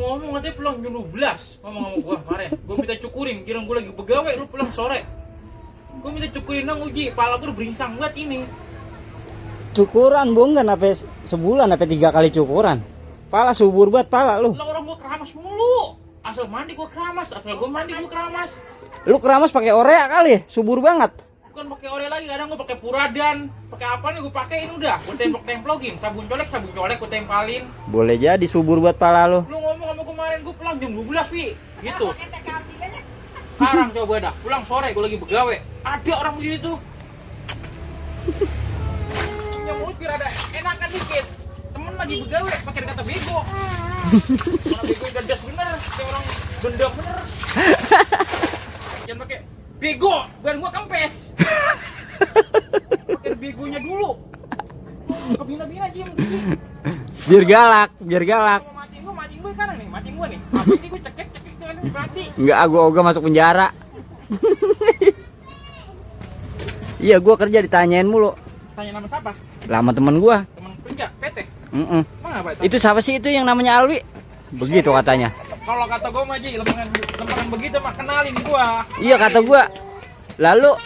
ngomong katanya pulang jam 12. Ngomong sama gua kemarin. Gua minta cukurin, kira gua lagi begawe, lu pulang sore. Gua minta cukurin dong Uji, pala gua udah beringsang banget ini. Cukuran bong kan apa sebulan apa 3 kali cukuran. Pala subur banget pala lu. Lah orang gua keramas mulu. Asal mandi gua keramas, asal gua mandi gua keramas. Lu keramas pakai Orea kali ya? Subur banget. Bukan pakai Oreo lagi, kadang gua pakai Puradan, pakai apa nih gua pakein udah. Gua templok-templokin, sabun colek gua tempalin. Boleh jadi subur buat pala lu. Lu ngomong sama gua kemarin gua pulang jam 12, Wi. Gitu. Sekarang coba dah, pulang sore gua lagi begawe. Ada orang begitu. Yang mulut biar ada enakan dikit. Temen lagi begawe pakai kata bego. Mana bego gadas bener, kayak orang gendam bener. Jangan pakai bego, biar gua kempes. Pakai begonya dulu. Kebina-bina aja yang Biar galak, biar galak. Macing gua kan nih, macing gua nih. Apa sih gua cekek dengan berarti. Enggak, gua ogah masuk penjara. Iya, gua kerja ditanyain mulu. Tanya nama siapa? Lama temen gua. Temen kerja, PT. Emang apa itu? Itu siapa sih itu yang namanya Alwi? Begitu katanya. Kalau kata gua mah Ji, lempengan begitu mah kenalin gua. Iya kata gua. Lalu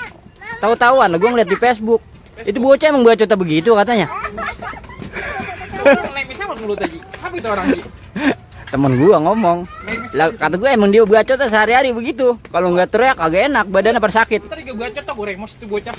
tahu-tahuan gua ngeliat di Facebook. Itu bocah emang bacot begitu katanya. Orang lemes sama mulut aja. Siapa itu orang Ji? Temen gua ngomong. Lah kata gua emang dia bacot sehari-hari begitu. Kalau nggak teriak agak enak, badannya pada sakit. Ntar juga bacot tuh gue remos itu bocah.